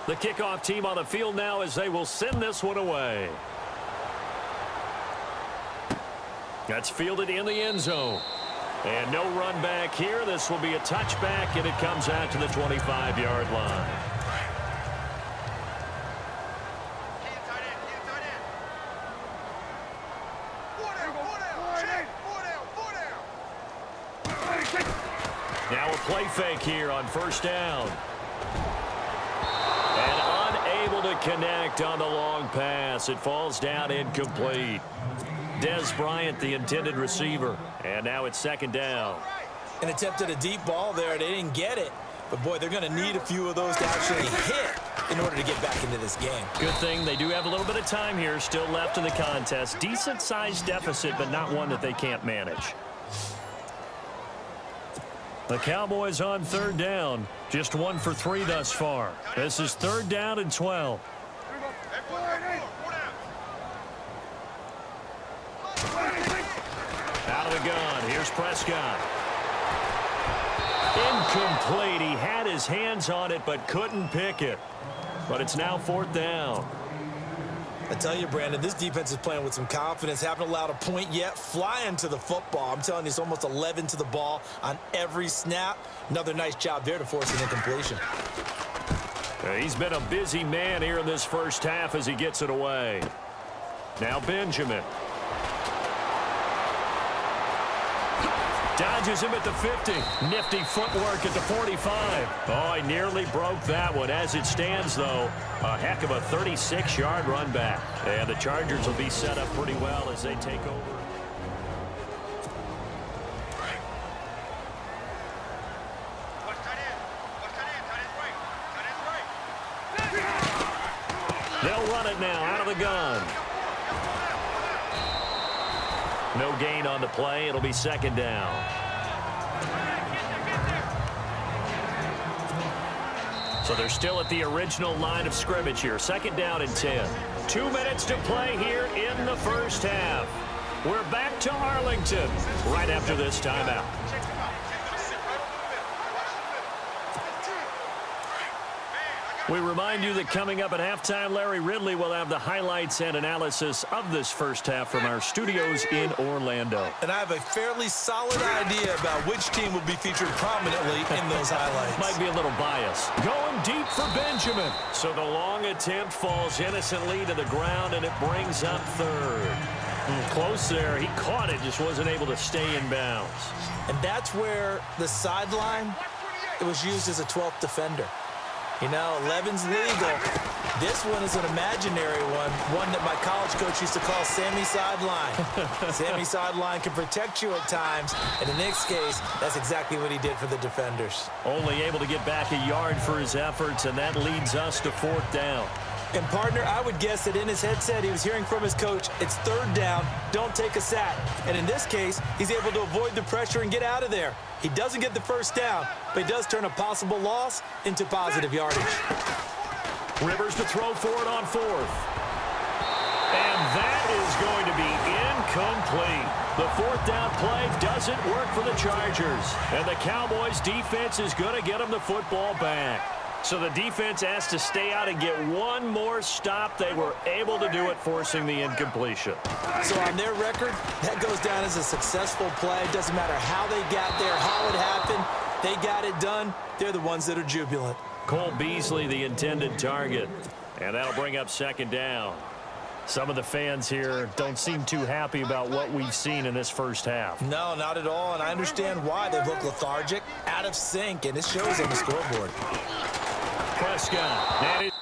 The kickoff team on the field now as they will send this one away. That's fielded in the end zone. And no run back here. This will be a touchback, and it comes out to the 25-yard line. Now a play fake here on first down. And unable to connect on the long pass. It falls down incomplete. Des Bryant, the intended receiver. And now it's second down. And attempted a deep ball there. They didn't get it. But, boy, they're going to need a few of those to actually hit in order to get back into this game. Good thing they do have a little bit of time here still left in the contest. Decent-sized deficit, but not one that they can't manage. The Cowboys on third down. Just 1 for 3 thus far. This is third down and 12. Out of the gun. Here's Prescott. Incomplete. He had his hands on it but couldn't pick it. But it's now fourth down. I tell you, Brandon, this defense is playing with some confidence. Haven't allowed a point yet. Flying to the football. I'm telling you, it's almost 11 to the ball on every snap. Another nice job there to force an incompletion. He's been a busy man here in this first half as he gets it away. Now Benjamin. Dodges him at the 50. Nifty footwork at the 45. Oh, he nearly broke that one. As it stands, though, a heck of a 36-yard run back. And the Chargers will be set up pretty well as they take over. They'll run it now out of the gun. No gain on the play. It'll be second down. So they're still at the original line of scrimmage here. Second down and 10. 2 minutes to play here in the first half. We're back to Arlington right after this timeout. We remind you that coming up at halftime, Larry Ridley will have the highlights and analysis of this first half from our studios in Orlando. And I have a fairly solid idea about which team will be featured prominently in those highlights. Might be a little biased. Going deep for Benjamin. So the long attempt falls innocently to the ground, and it brings up third. Close there. He caught it, just wasn't able to stay in bounds. And that's where the sideline, it was used as a 12th defender. You know, 11's legal. This one is an imaginary one that my college coach used to call Sammy Sideline. Sammy Sideline can protect you at times, and in this case, that's exactly what he did for the defenders. Only able to get back a yard for his efforts, and that leads us to fourth down. And, partner, I would guess that in his headset he was hearing from his coach, it's third down, don't take a sack. And in this case, he's able to avoid the pressure and get out of there. He doesn't get the first down, but he does turn a possible loss into positive yardage. Rivers to throw for it on fourth. And that is going to be incomplete. The fourth down play doesn't work for the Chargers. And the Cowboys defense is going to get them the football back. So the defense has to stay out and get one more stop. They were able to do it, forcing the incompletion. So on their record, that goes down as a successful play. It doesn't matter how they got there, how it happened. They got it done. They're the ones that are jubilant. Cole Beasley, the intended target. And that'll bring up second down. Some of the fans here don't seem too happy about what we've seen in this first half. No, not at all, and I understand why. They look lethargic, out of sync, and it shows on the scoreboard. Prescott.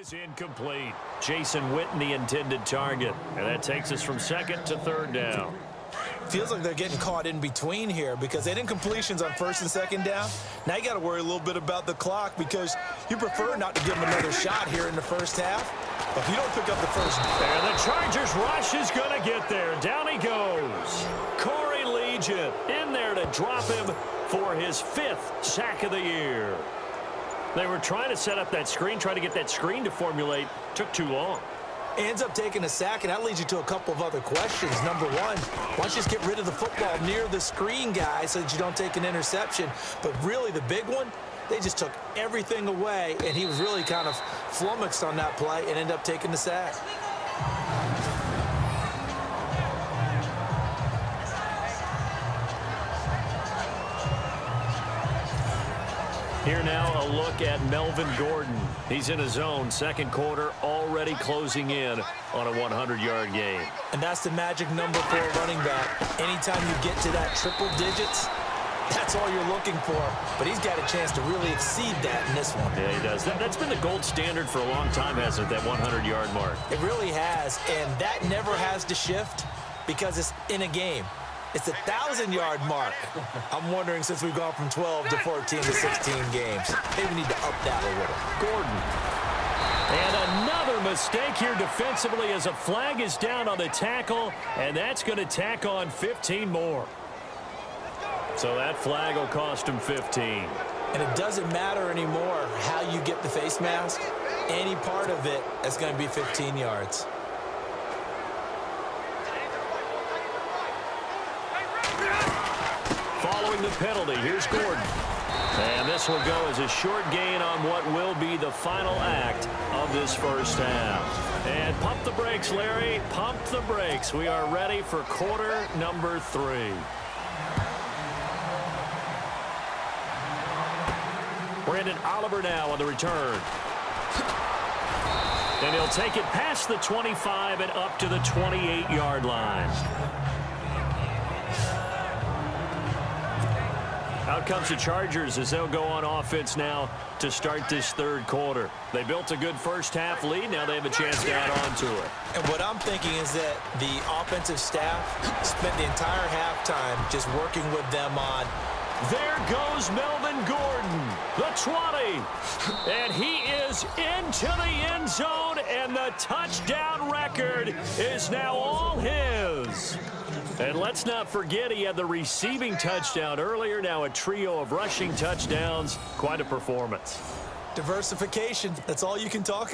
is incomplete. Jason Witten, the intended target. And that takes us from second to third down. Feels like they're getting caught in between here because they didn't completions on first and second down. Now you got to worry a little bit about the clock because you prefer not to give them another shot here in the first half. But if you don't pick up the first. And the Chargers rush is going to get there. Down he goes. Corey Legion in there to drop him for his 5th sack of the year. They were trying to set up that screen, try to get that screen to formulate. Took too long. Ends up taking a sack, and that leads you to a couple of other questions. Number one, why don't you just get rid of the football near the screen guy so that you don't take an interception? But really the big one, they just took everything away, and he was really kind of flummoxed on that play and ended up taking the sack. Here now a look at Melvin Gordon. He's in his own second quarter, already closing in on a 100-yard game. And that's the magic number for a running back. Anytime you get to that triple digits, that's all you're looking for. But he's got a chance to really exceed that in this one. Yeah, he does. That's been the gold standard for a long time, hasn't it, that 100-yard mark? It really has, and that never has to shift because it's in a game. It's a 1,000-yard mark. I'm wondering, since we've gone from 12 to 14 to 16 games, maybe we need to up that a little. Gordon. And another mistake here defensively as a flag is down on the tackle, and that's going to tack on 15 more. So that flag will cost him 15. And it doesn't matter anymore how you get the face mask. Any part of it is going to be 15 yards. Following the penalty, here's Gordon. And this will go as a short gain on what will be the final act of this first half. And pump the brakes, Larry. Pump the brakes. We are ready for quarter number 3. Brandon Oliver now on the return. And he'll take it past the 25 and up to the 28-yard line. Out comes the Chargers as they'll go on offense now to start this third quarter. They built a good first half lead. Now they have a chance to add on to it. And what I'm thinking is that the offensive staff spent the entire halftime just working with them on. There goes Melvin Gordon, the 20. And he is into the end zone, and the touchdown record is now all his. And let's not forget he had the receiving touchdown earlier. Now a trio of rushing touchdowns. Quite a performance. Diversification. That's all you can talk about.